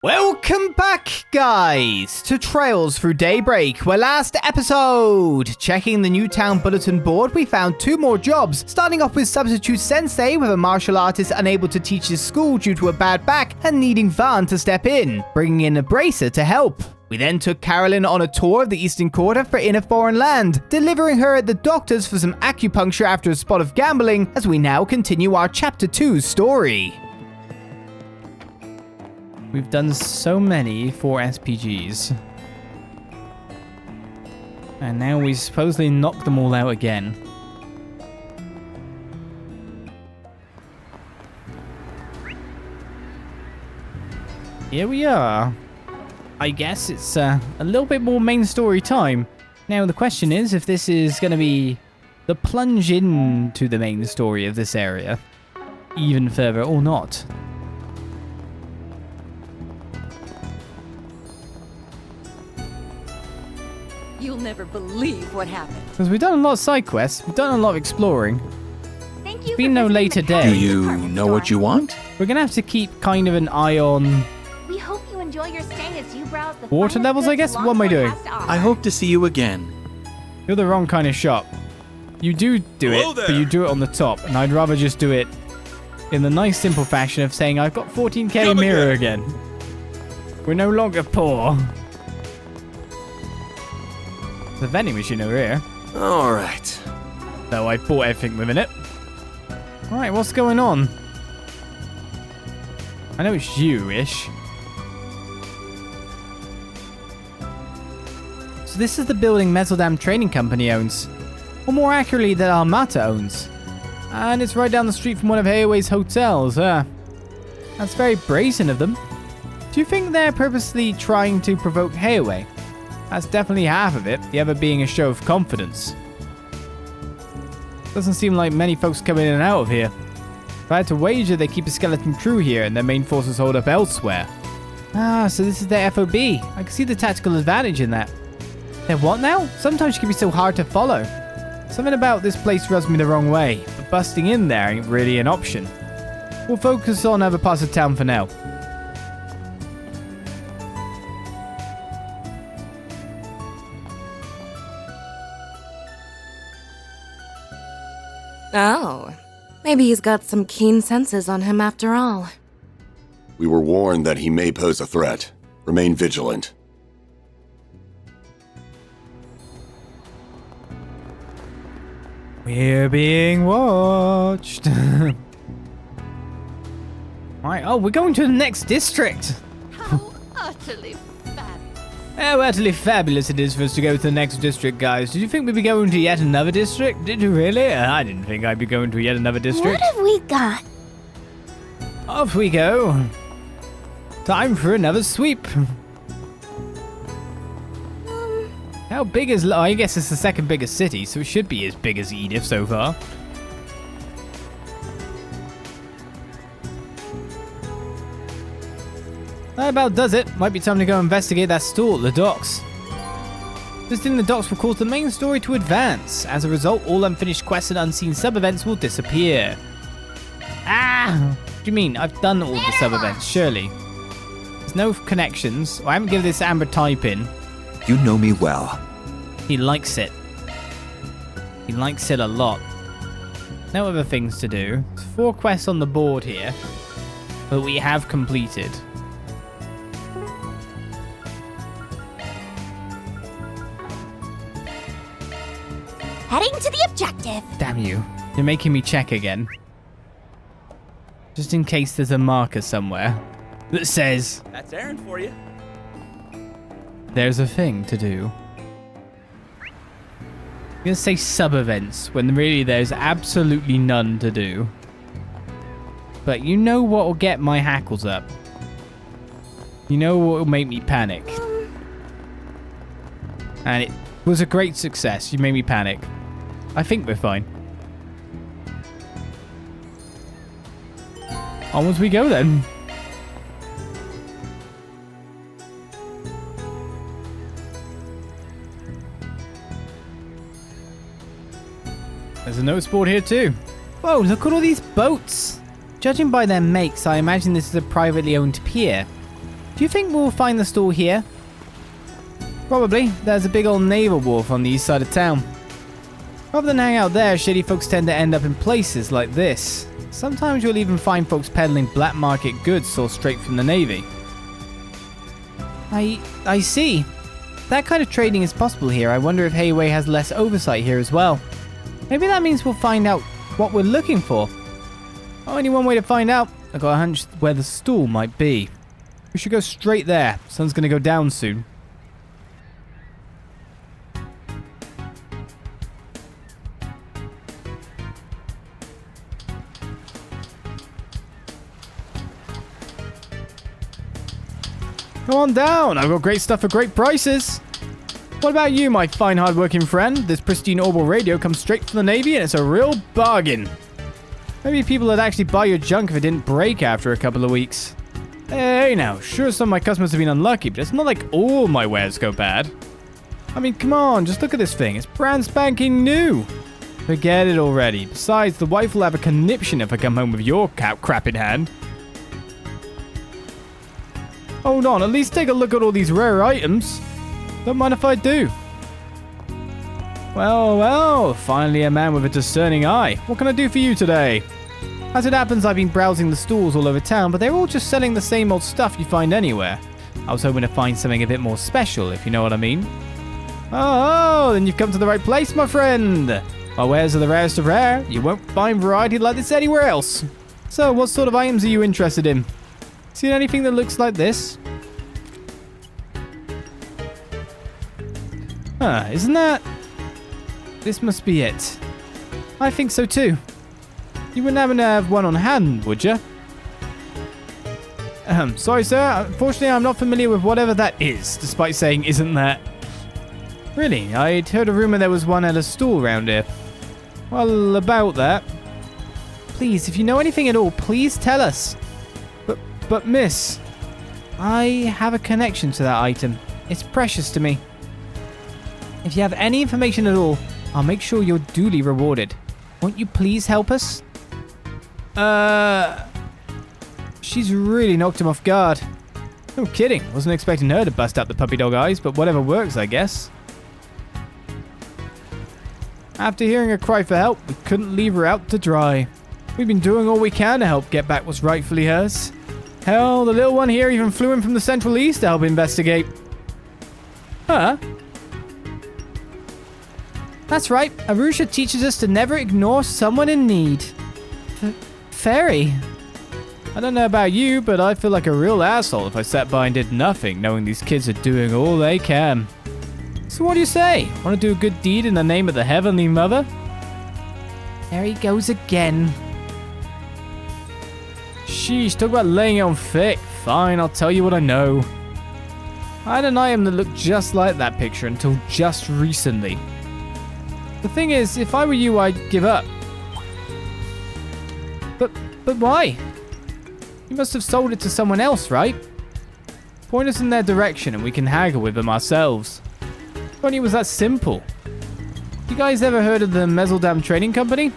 Welcome back, guys, to Trails Through Daybreak, where last episode, checking the new town bulletin board, we found 2 more jobs, starting off with Substitute Sensei, with a martial artist unable to teach his school due to a bad back and needing Van to step in, bringing in a bracer to help. We then took Carolyn on a tour of the Eastern Quarter for Inner Foreign Land, delivering her at the doctor's for some acupuncture after a spot of gambling, as we now continue our Chapter 2 story. We've done so many for SPGs. And now we supposedly knocked them all out again. Here we are. I guess it's a little bit more main story time. Now the question is if this is going to be the plunge into the main story of this area even further or not. You'll never believe what happened. Because we've done a lot of side quests, we've done a lot of exploring. Thank you. Been no later day. Do you know what you want? We're gonna have to keep kind of an eye on We hope you enjoy your stay as you browse the water finest levels, I goods guess? What am I doing? Langport has to offer. I hope to see you again. You're the wrong kind of shop. You do Hello it, there. but you do it on the top, and I'd rather just do it in the nice simple fashion of saying I've got 14k Come mirror again. We're no longer poor. The vending machine over here. All right. So I bought everything within it. Alright, what's going on? I know it's you-ish. So this is the building Messeldam Trading Company owns. Or more accurately, that Armata owns. And it's right down the street from one of Hayaway's hotels. That's very brazen of them. Do you think they're purposely trying to provoke Hayaway? That's definitely half of it, the other being a show of confidence. Doesn't seem like many folks come in and out of here. If I had to wager, they keep a skeleton crew here and their main forces hold up elsewhere. Ah, so this is their FOB. I can see the tactical advantage in that. They're what now? Sometimes it can be so hard to follow. Something about this place rubs me the wrong way, but busting in there ain't really an option. We'll focus on other parts of town for now. Oh, maybe he's got some keen senses on him after all. We were warned that he may pose a threat. Remain vigilant. We're being watched. Right, oh, we're going to the next district. How utterly fabulous. How utterly fabulous it is for us to go to the next district, guys. Did you think we'd be going to yet another district? Did you really? I didn't think I'd be going to yet another district. What have we got? Off we go. Time for another sweep. How big is... I guess it's the second biggest city, so it should be as big as Edith so far. That about does it. Might be time to go investigate that stall at the docks. Visiting the docks will cause the main story to advance. As a result, all unfinished quests and unseen sub-events will disappear. Ah! What do you mean? I've done all the sub-events, surely. There's no connections. I haven't given this Amber type in. You know me well. He likes it. He likes it a lot. No other things to do. There's 4 quests on the board here, but we have completed. Heading to the objective. Damn you. You're making me check again. Just in case there's a marker somewhere that says That's Aaron for you. there's a thing to do. I'm gonna say sub-events when really there's absolutely none to do. But you know what will get my hackles up. You know what will make me panic. And it was a great success. You made me panic. I think we're fine. Onwards we go then. There's a notice board here too. Whoa, look at all these boats. Judging by their makes, I imagine this is a privately owned pier. Do you think we'll find the stall here? Probably. There's a big old naval wharf on the east side of town. Rather than hang out there, shady folks tend to end up in places like this. Sometimes you'll even find folks peddling black market goods sourced straight from the Navy. I see. That kind of trading is possible here. I wonder if Hayway has less oversight here as well. Maybe that means we'll find out what we're looking for. Only one way to find out. I got a hunch where the stall might be. We should go straight there. Sun's gonna go down soon. Come on down. I've got great stuff for great prices. What about you, my fine hard-working friend? This pristine Orbital radio comes straight from the Navy and it's a real bargain. Maybe people would actually buy your junk if it didn't break after a couple of weeks. Hey now, sure some of my customers have been unlucky, but it's not like all my wares go bad. I mean, come on, just look at this thing. It's brand spanking new. Forget it already. Besides, the wife will have a conniption if I come home with your crap in hand. Hold on, at least take a look at all these rare items. Don't mind if I do. Well, finally a man with a discerning eye. What can I do for you today? As it happens, I've been browsing the stalls all over town, but they're all just selling the same old stuff you find anywhere. I was hoping to find something a bit more special, if you know what I mean. Oh, then you've come to the right place, my friend. My wares are the rarest of rare. You won't find variety like this anywhere else. So, what sort of items are you interested in? Seen anything that looks like this? Isn't that... This must be it. I think so too. You wouldn't happen to have one on hand, would you? Sorry sir, unfortunately I'm not familiar with whatever that is, despite saying isn't that. Really, I'd heard a rumor there was one at a stall round here. Well, about that. Please, if you know anything at all, please tell us. But miss, I have a connection to that item. It's precious to me. If you have any information at all, I'll make sure you're duly rewarded. Won't you please help us? She's really knocked him off guard. No kidding. Wasn't expecting her to bust out the puppy dog eyes, but whatever works, I guess. After hearing her cry for help, we couldn't leave her out to dry. We've been doing all we can to help get back what's rightfully hers. Hell, the little one here even flew in from the Central East to help investigate. Huh? That's right. Arusha teaches us to never ignore someone in need. Fairy. I don't know about you, but I'd feel like a real asshole if I sat by and did nothing, knowing these kids are doing all they can. So what do you say? Want to do a good deed in the name of the Heavenly Mother? There he goes again. Sheesh, talk about laying it on thick. Fine, I'll tell you what I know. I had an item that looked just like that picture until just recently. The thing is, if I were you, I'd give up. But why? You must have sold it to someone else, right? Point us in their direction and we can haggle with them ourselves. If only it was that simple. You guys ever heard of the Messeldam Trading Company?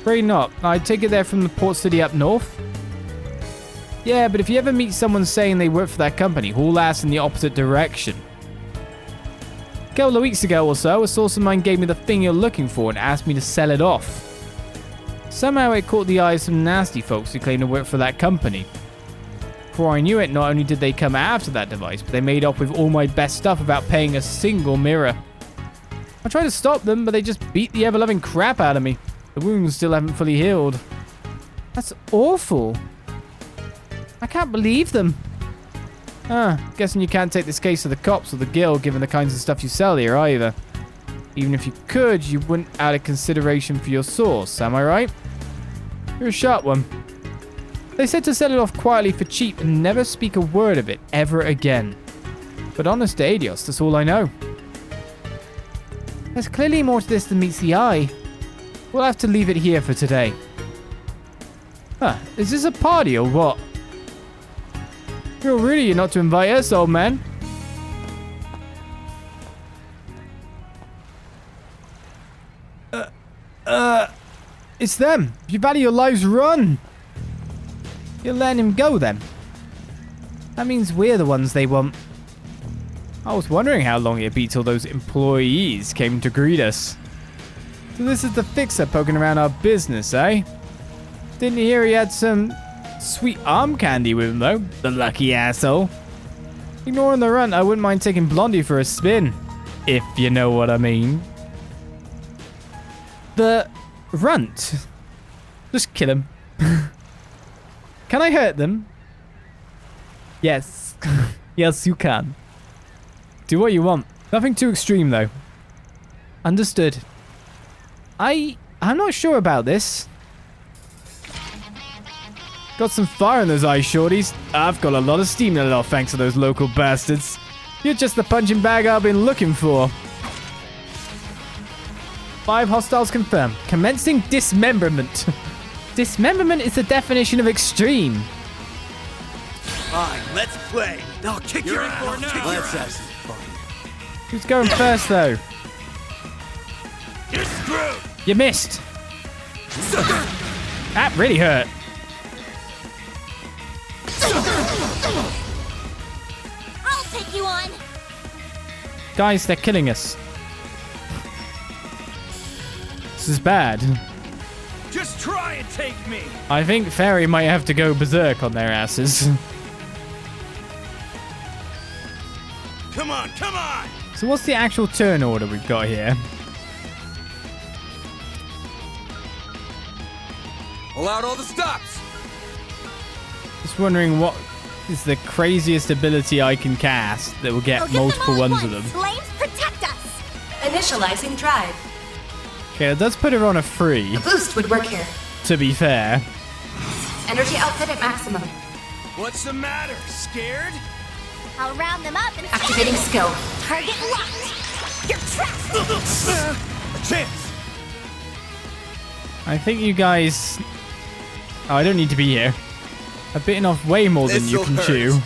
Afraid not. I take it they're from the port city up north? Yeah, but if you ever meet someone saying they work for that company, haul ass in the opposite direction. A couple of weeks ago or so, a source of mine gave me the thing you're looking for and asked me to sell it off. Somehow it caught the eye of some nasty folks who claim to work for that company. Before I knew it, not only did they come after that device, but they made off with all my best stuff without paying a single mirror. I tried to stop them, but they just beat the ever-loving crap out of me. The wounds still haven't fully healed. That's awful. I can't believe them. Guessing you can't take this case to the cops or the guild given the kinds of stuff you sell here either. Even if you could, you wouldn't out of consideration for your source, am I right? You're a sharp one. They said to sell it off quietly for cheap and never speak a word of it ever again. But honest to Adios, that's all I know. There's clearly more to this than meets the eye. We'll have to leave it here for today. Is this a party or what? You're not to invite us, old man. It's them. If you value your lives, run. You're letting him go then? That means we're the ones they want. I was wondering how long it'd be till those employees came to greet us. So this is the fixer poking around our business, eh? Didn't you hear he had some sweet arm candy with him, though? The lucky asshole. Ignoring the runt, I wouldn't mind taking Blondie for a spin. If you know what I mean. The runt. Just kill him. Can I hurt them? Yes. Yes, you can. Do what you want. Nothing too extreme, though. Understood. I'm not sure about this. Got some fire in those eyes, shorties. I've got a lot of steam in it off thanks to those local bastards. You're just the punching bag I've been looking for. 5 hostiles confirmed. Commencing dismemberment. Dismemberment is the definition of extreme. Fine, let's play. I'll kick your ass. Let's have some fun. Who's going first, though? You're screwed. You missed. That really hurt. I'll take you on. Guys, they're killing us. This is bad. Just try and take me. I think Fairy might have to go berserk on their asses. Come on, come on. So what's the actual turn order we've got here? Pull out all the stops. Just wondering what is the craziest ability I can cast that will get multiple ones of them. Flames protect us. Initializing drive. Okay, that does put her on a 3, Boost would work here. to be fair. Energy output at maximum. What's the matter? Scared? I'll round them up and Activating skill. target locked. You're trapped. A chance. I think you guys... Oh, I don't need to be here. I've bitten off way more than you can chew.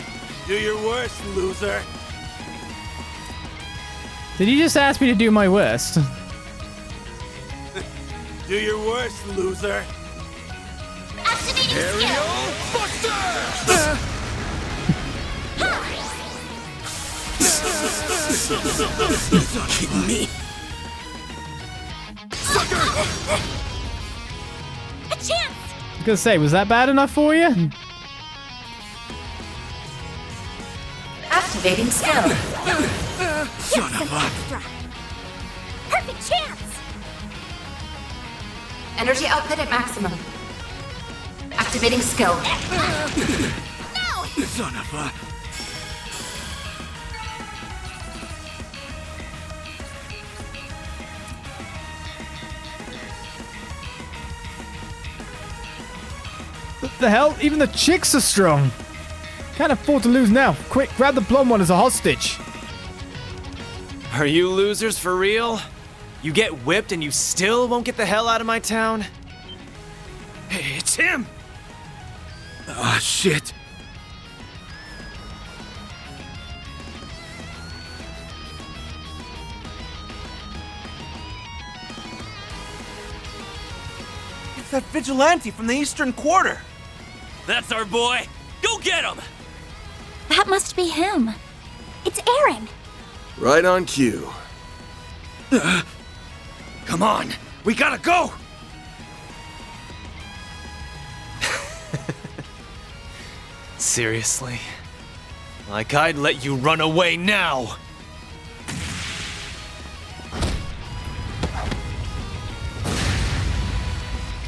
Do your worst, loser. Did you just ask me to do my worst? Do your worst, loser. Activating Aerial Buster! You're not kidding me. A chance. I was gonna say, was that bad enough for you? Activating skill. Son of a... Perfect chance. Energy output at maximum. Activating skill. No. Son of a... What the hell? Even the chicks are strong. Can't afford to lose now. Quick, grab the blonde one as a hostage. Are you losers for real? You get whipped and you still won't get the hell out of my town? Hey, it's him! Ah, shit. It's that vigilante from the Eastern Quarter. That's our boy. Go get him! That must be him. It's Aaron. Right on cue. Come on, we gotta go! Seriously? Like I'd let you run away now!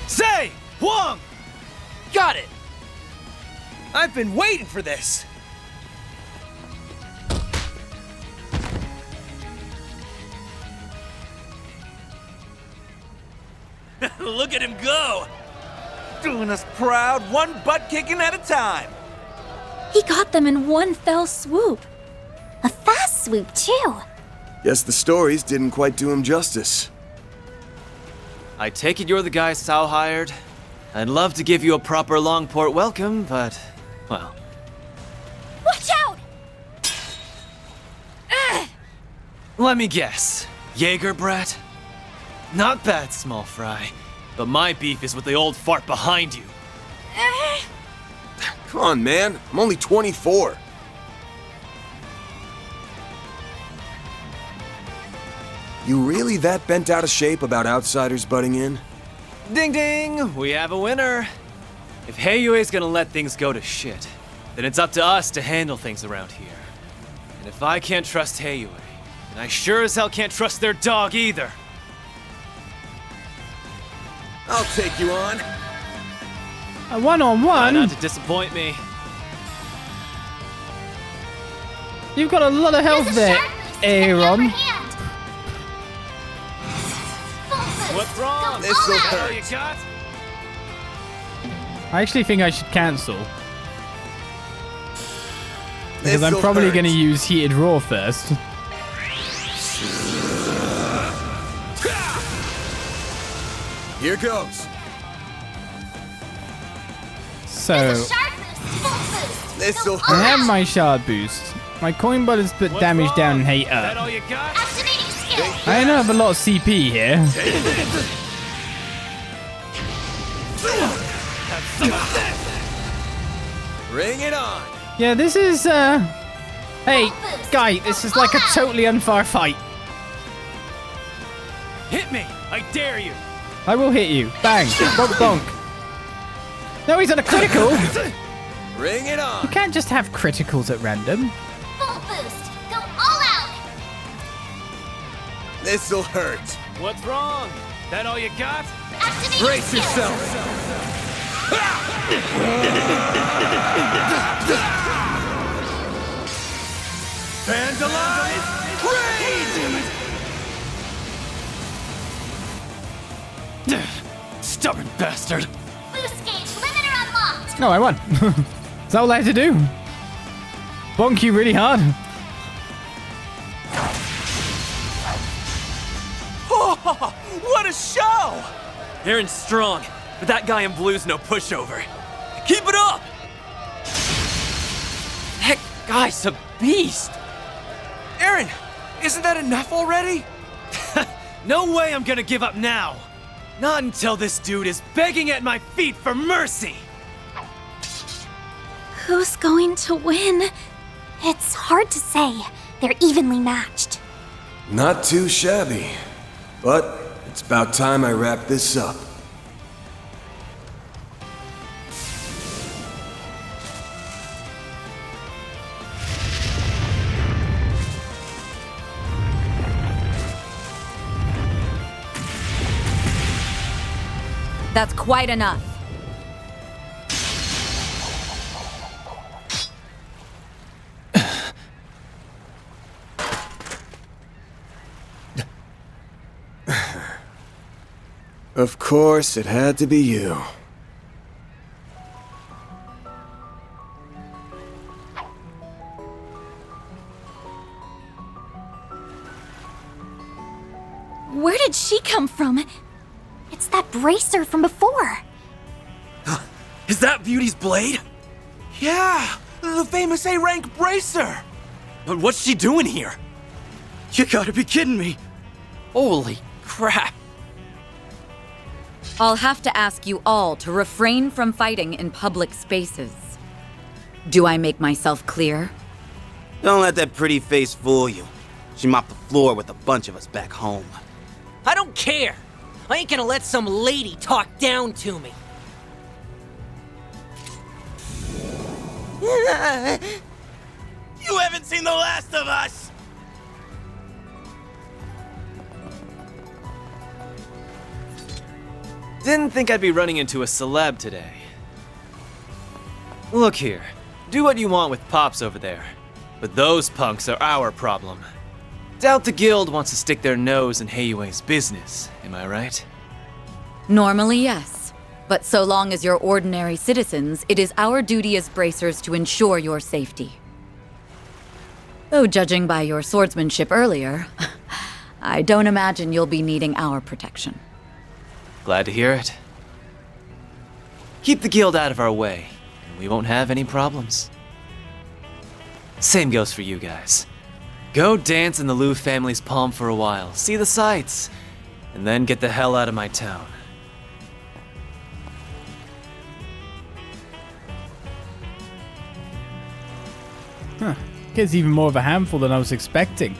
Say! Huang! Got it! I've been waiting for this! Look at him go! Doing us proud, one butt kicking at a time! He got them in one fell swoop. A fast swoop, too. Guess the stories didn't quite do him justice. I take it you're the guy Sal hired? I'd love to give you a proper Langport welcome, but, well... Watch out! Let me guess. Jaeger brat? Not bad, small fry. But my beef is with the old fart behind you. Come on, man. I'm only 24. You really that bent out of shape about outsiders butting in? Ding ding! We have a winner. If Heiyue's gonna let things go to shit, then it's up to us to handle things around here. And if I can't trust Heiyue, then I sure as hell can't trust their dog either. I'll take you on. A one-on-one? Try not to disappoint me. You've got a lot of health there, Aaron. What's wrong? This'll Is that all hurt. you got? I actually think I should cancel. Because I'm This'll probably hurt. going to use Heated Raw first. Here goes. So, This'll I have hurt. my shard boost. My coin bullets put What's damage wrong? down and hate Is that all up. you got? I don't have a lot of CP here. Bring it on. Yeah, this is, Hey, guy, this is like a totally unfair fight. Hit me! I dare you! I will hit you. Bang. Bonk, bonk. No, he's on a critical. Bring it on. You can't just have criticals at random. Full boost. Go all out. This'll hurt. What's wrong? That all you got? Brace yourself. Vandalize! Raid! Stubborn bastard! Boost gauge limiter unlocked. No, I won. Is that all I had to do? Bonk you really hard. Oh, what a show! Aaron's strong, but that guy in blue's no pushover. Keep it up! That guy's a beast! Aaron, isn't that enough already? No way I'm gonna give up now! Not until this dude is begging at my feet for mercy! Who's going to win? It's hard to say. They're evenly matched. Not too shabby. But it's about time I wrap this up. That's quite enough. Of course, it had to be you. Where did she come from? It's that bracer from before. Is that Beauty's blade? Yeah, the famous A-rank bracer. But what's she doing here? You gotta be kidding me. Holy crap! I'll have to ask you all to refrain from fighting in public spaces. Do I make myself clear? Don't let that pretty face fool you. She mopped the floor with a bunch of us back home. I don't care. I ain't gonna let some lady talk down to me. You haven't seen the last of us! Didn't think I'd be running into a celeb today. Look here, do what you want with Pops over there, but those punks are our problem. Doubt the guild wants to stick their nose in Heiyue's business, am I right? Normally, yes. But so long as you're ordinary citizens, it is our duty as bracers to ensure your safety. Though judging by your swordsmanship earlier, I don't imagine you'll be needing our protection. Glad to hear it. Keep the guild out of our way, and we won't have any problems. Same goes for you guys. Go dance in the Liu family's palm for a while, see the sights, and then get the hell out of my town. Kid's even more of a handful than I was expecting.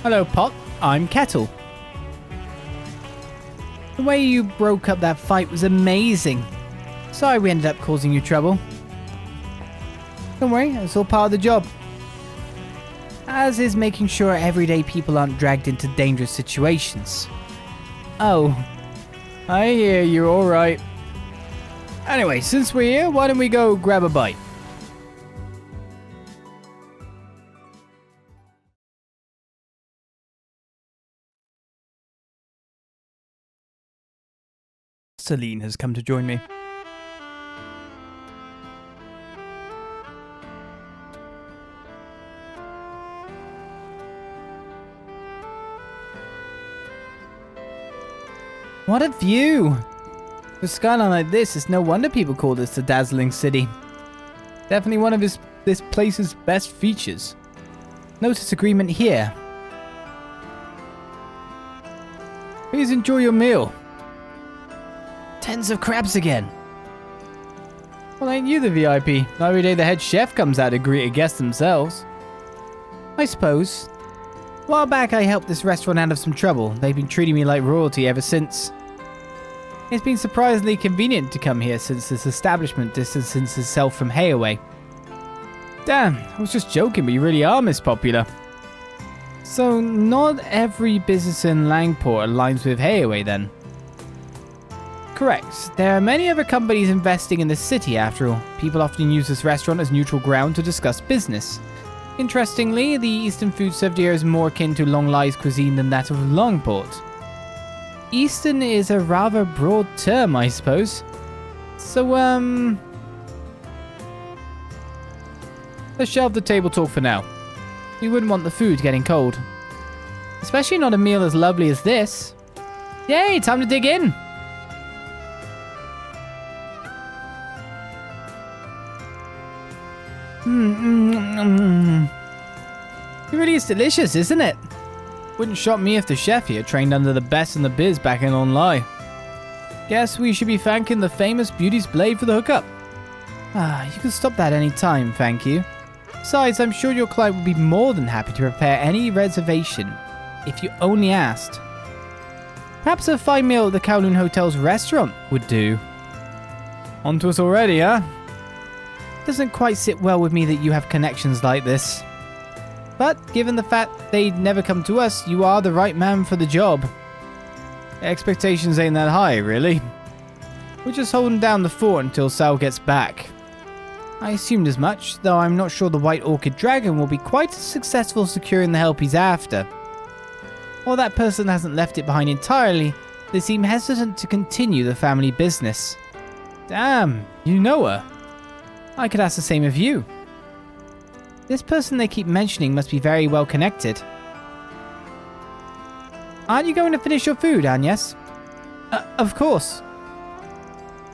Hello, Pot. I'm Kettle. The way you broke up that fight was amazing. Sorry we ended up causing you trouble. Don't worry, it's all part of the job. As is making sure everyday people aren't dragged into dangerous situations. Oh, I hear you, alright. Anyway, since we're here, why don't we go grab a bite? Elaine has come to join me. What a view! With a skyline like this, it's no wonder people call this the dazzling city. Definitely one of this place's best features. No disagreement here. Please enjoy your meal. Tens of crabs again. Well, ain't you the VIP? Not every day the head chef comes out to greet a guest themselves. I suppose. A while back I helped this restaurant out of some trouble. They've been treating me like royalty ever since. It's been surprisingly convenient to come here since this establishment distances itself from Hayaway. Damn, I was just joking, but you really are Miss Popular. So, not every business in Langport aligns with Hayaway then? Correct. There are many other companies investing in the city after all. People often use this restaurant as neutral ground to discuss business. Interestingly, the Eastern food served here is more akin to Longlai's cuisine than that of Langport. Eastern is a rather broad term, I suppose. So, let's shelve the table talk for now. We wouldn't want the food getting cold. Especially not a meal as lovely as this. Yay, time to dig in! It really is delicious, isn't it? Wouldn't shock me if the chef here trained under the best in the biz back in Onlai. Guess we should be thanking the famous Beauty's Blade for the hookup. You can stop that any time, thank you. Besides, I'm sure your client would be more than happy to prepare any reservation, if you only asked. Perhaps a fine meal at the Kowloon Hotel's restaurant would do. On to us already, huh? Doesn't quite sit well with me that you have connections like this. But given the fact they'd never come to us, you are the right man for the job. Expectations ain't that high, really. We're just holding down the fort until Sal gets back. I assumed as much, though I'm not sure the White Orchid Dragon will be quite as successful securing the help he's after. While that person hasn't left it behind entirely, they seem hesitant to continue the family business. Damn, you know her. I could ask the same of you. This person they keep mentioning must be very well connected. Aren't you going to finish your food, Agnès? Of course.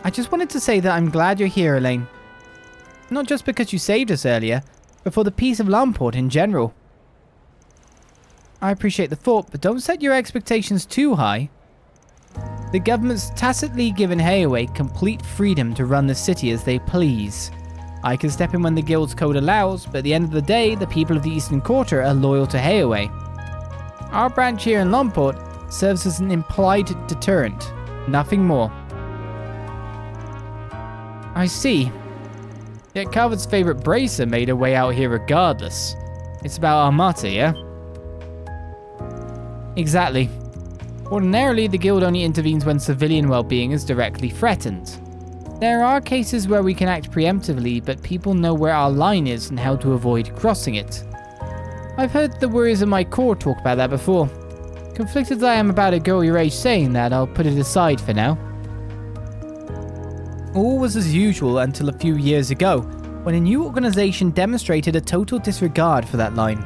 I just wanted to say that I'm glad you're here, Elaine. Not just because you saved us earlier, but for the peace of Langport in general. I appreciate the thought, but don't set your expectations too high. The government's tacitly given Hayaway complete freedom to run the city as they please. I can step in when the guild's code allows, but at the end of the day, the people of the Eastern Quarter are loyal to Hayaway. Our branch here in Langport serves as an implied deterrent, nothing more. I see. Yet Calvard's favorite bracer made her way out here regardless. It's about Armata, yeah? Exactly. Ordinarily, the guild only intervenes when civilian well-being is directly threatened. There are cases where we can act preemptively, but people know where our line is and how to avoid crossing it. I've heard the warriors of my corps talk about that before. Conflicted as I am about a girl your age saying that, I'll put it aside for now. All was as usual until a few years ago, when a new organization demonstrated a total disregard for that line.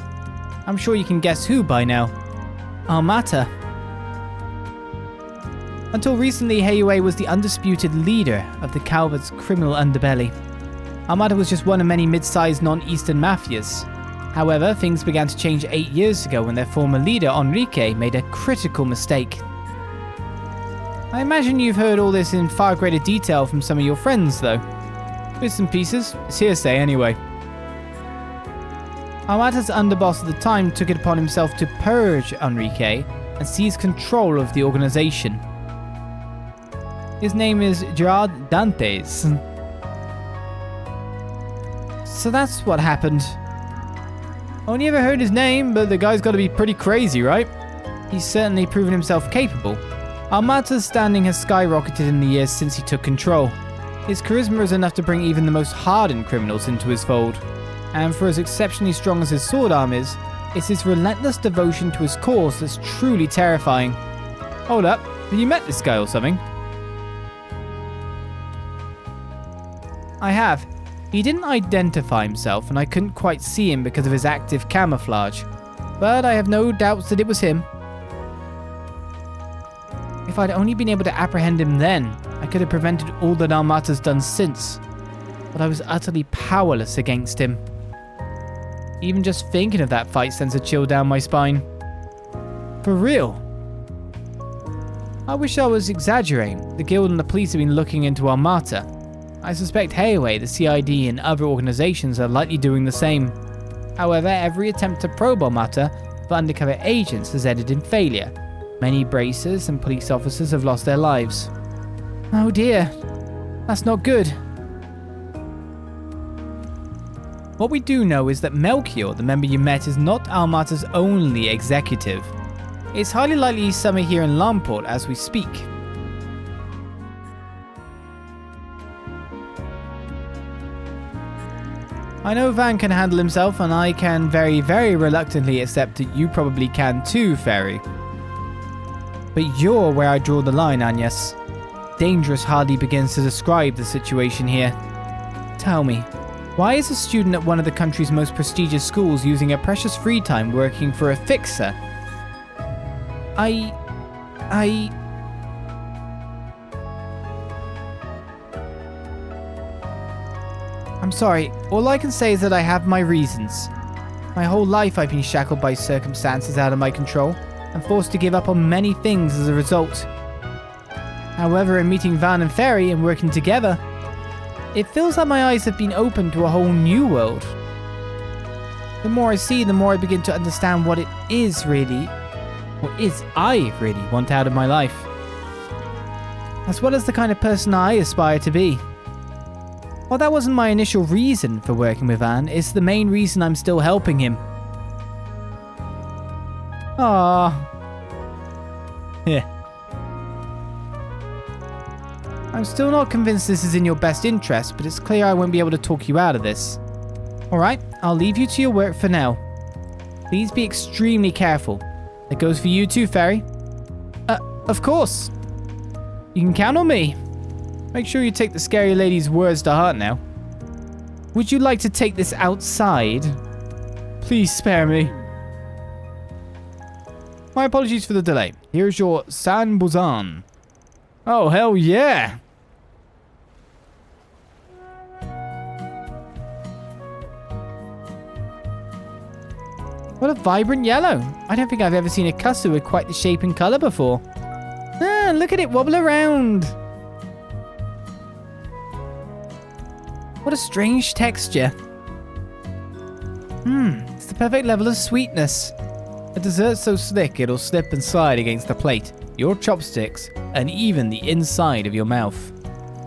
I'm sure you can guess who by now. Armata. Until recently, Hayaway was the undisputed leader of the Calvard's criminal underbelly. Armata was just one of many mid-sized non-Eastern mafias. However, things began to change 8 years ago when their former leader, Enrique, made a critical mistake. I imagine you've heard all this in far greater detail from some of your friends, though. Bits and pieces, it's hearsay anyway. Armata's underboss at the time took it upon himself to purge Enrique and seize control of the organization. His name is Gerard Dantes. So that's what happened. Only ever heard his name, but the guy's got to be pretty crazy, right? He's certainly proven himself capable. Armata's standing has skyrocketed in the years since he took control. His charisma is enough to bring even the most hardened criminals into his fold. And for as exceptionally strong as his sword arm is, it's his relentless devotion to his cause that's truly terrifying. Hold up, have you met this guy or something? I have. He didn't identify himself and I couldn't quite see him because of his active camouflage. But I have no doubts that it was him. If I'd only been able to apprehend him then, I could have prevented all that Armata's done since. But I was utterly powerless against him. Even just thinking of that fight sends a chill down my spine. For real. I wish I was exaggerating. The guild and the police have been looking into Armata. I suspect Hayway, the CID, and other organizations are likely doing the same. However, every attempt to probe Armata for undercover agents has ended in failure. Many bracers and police officers have lost their lives. Oh dear, that's not good. What we do know is that Melchior, the member you met, is not Armata's only executive. It's highly likely he's somewhere here in Langport as we speak. I know Van can handle himself, and I can very, very reluctantly accept that you probably can too, Fairy. But you're where I draw the line, Agnès. Dangerous hardly begins to describe the situation here. Tell me, why is a student at one of the country's most prestigious schools using her precious free time working for a fixer? I'm sorry, all I can say is that I have my reasons. My whole life I've been shackled by circumstances out of my control, and forced to give up on many things as a result. However, in meeting Van and Fairy and working together, it feels like my eyes have been opened to a whole new world. The more I see, the more I begin to understand what it is really, I really want out of my life. As well as the kind of person I aspire to be. While that wasn't my initial reason for working with Van, it's the main reason I'm still helping him. Ah. Yeah. I'm still not convinced this is in your best interest, but it's clear I won't be able to talk you out of this. Alright, I'll leave you to your work for now. Please be extremely careful. That goes for you too, Fairy. Of course. You can count on me. Make sure you take the scary lady's words to heart now. Would you like to take this outside? Please spare me. My apologies for the delay. Here's your San Buzan. Oh, hell yeah! What a vibrant yellow. I don't think I've ever seen a custard with quite the shape and colour before. Ah, look at it wobble around. What a strange texture. It's the perfect level of sweetness. A dessert so slick it'll slip and slide against the plate, your chopsticks, and even the inside of your mouth.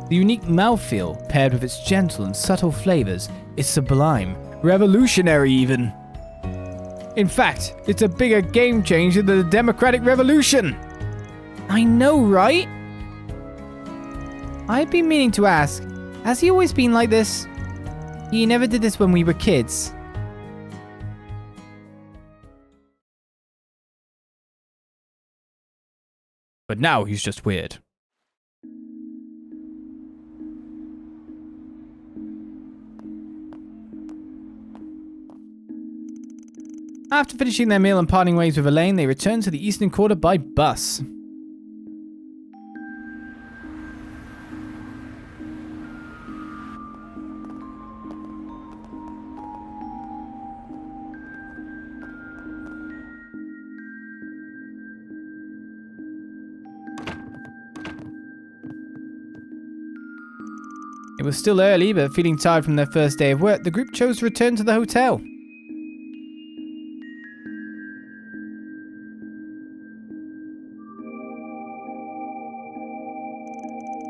The unique mouthfeel, paired with its gentle and subtle flavors, is sublime, revolutionary even. In fact, it's a bigger game changer than the Democratic Revolution. I know, right? I've been meaning to ask, has he always been like this? He never did this when we were kids. But now he's just weird. After finishing their meal and parting ways with Elaine, they return to the Eastern Quarter by bus. It was still early, but feeling tired from their first day of work, the group chose to return to the hotel.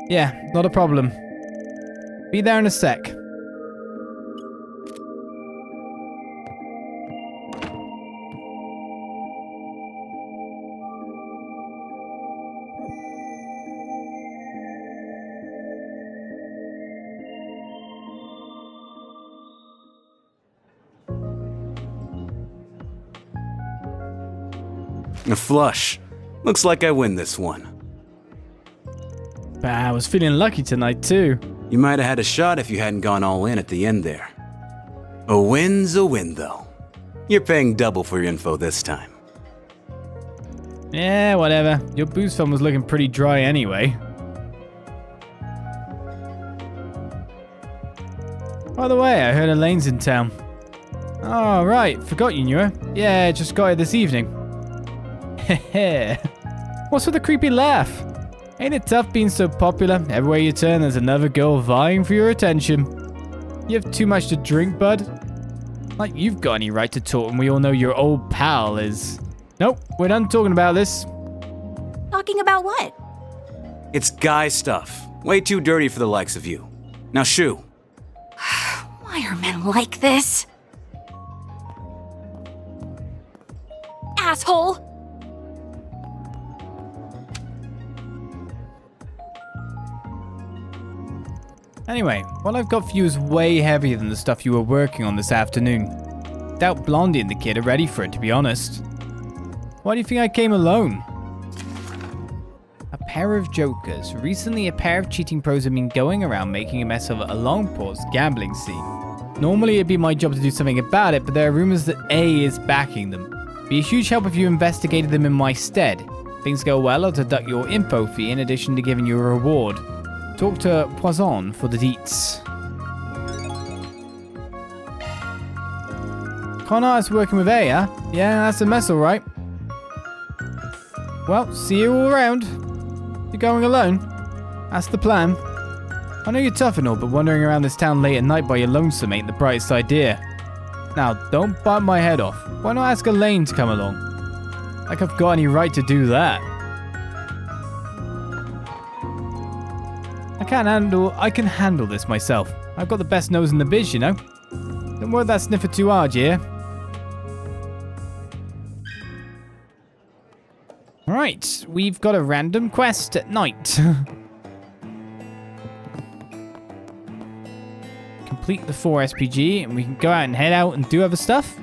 Yeah, not a problem. Be there in a sec. A flush. Looks like I win this one. I was feeling lucky tonight too. You might have had a shot if you hadn't gone all in at the end there. A win's a win, though. You're paying double for your info this time. Yeah, whatever. Your booze film was looking pretty dry anyway. By the way, I heard Elaine's in town. Oh, right. Forgot you knew her. Yeah, just got here this evening. Heh. What's with the creepy laugh? Ain't it tough being so popular? Everywhere you turn, there's another girl vying for your attention. You have too much to drink, bud? Like you've got any right to talk when we all know your old pal is... Nope, we're done talking about this. Talking about what? It's guy stuff. Way too dirty for the likes of you. Now shoo. Why are men like this? Asshole! Anyway, what I've got for you is way heavier than the stuff you were working on this afternoon. Doubt Blondie and the kid are ready for it, to be honest. Why do you think I came alone? A pair of jokers. Recently, a pair of cheating pros have been going around making a mess of Langport's gambling scene. Normally, it'd be my job to do something about it, but there are rumors that A is backing them. Be a huge help if you investigated them in my stead. If things go well, I'll deduct your info fee in addition to giving you a reward. Talk to Poisson for the deets. Connor is working with A, huh? Yeah, that's a mess, alright. Well, see you all around. You're going alone? That's the plan. I know you're tough and all, but wandering around this town late at night by your lonesome ain't the brightest idea. Now, don't bite my head off. Why not ask Elaine to come along? Like I've got any right to do that. I can handle this myself. I've got the best nose in the biz, you know. Don't work that sniffer too hard, yeah? Alright, we've got a random quest at night. Complete the 4 SPG and we can go out and head out and do other stuff.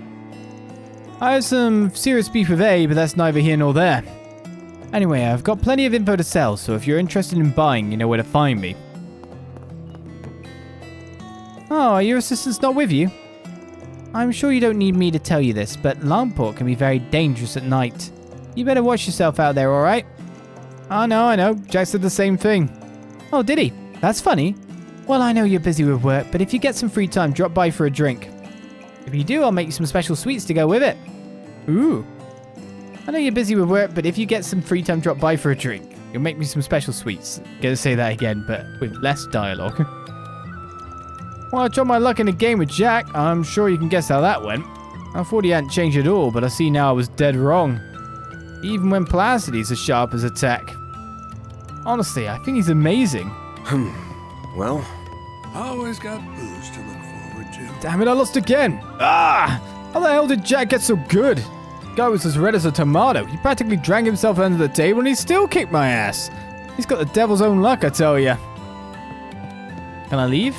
I have some serious beef with A, but that's neither here nor there. Anyway, I've got plenty of info to sell, so if you're interested in buying, you know where to find me. Oh, are your assistants not with you? I'm sure you don't need me to tell you this, but Langport can be very dangerous at night. You better watch yourself out there, alright? Oh, no, I know. Jack said the same thing. Oh, did he? That's funny. Well, I know you're busy with work, but if you get some free time, drop by for a drink. If you do, I'll make you some special sweets to go with it. Ooh. I know you're busy with work, but if you get some free time, drop by for a drink. You'll make me some special sweets. Gonna say that again, but with less dialogue. Well, I tried my luck in a game with Jack. I'm sure you can guess how that went. I thought he hadn't changed at all, but I see now I was dead wrong. Even when Placidy's as sharp as a tack. Honestly, I think he's amazing. Well, always got booze to look forward to. Damn it, I lost again. Ah! How the hell did Jack get so good? Guy was as red as a tomato. He practically drank himself under the table and he still kicked my ass. He's got the devil's own luck, I tell ya. Can I leave?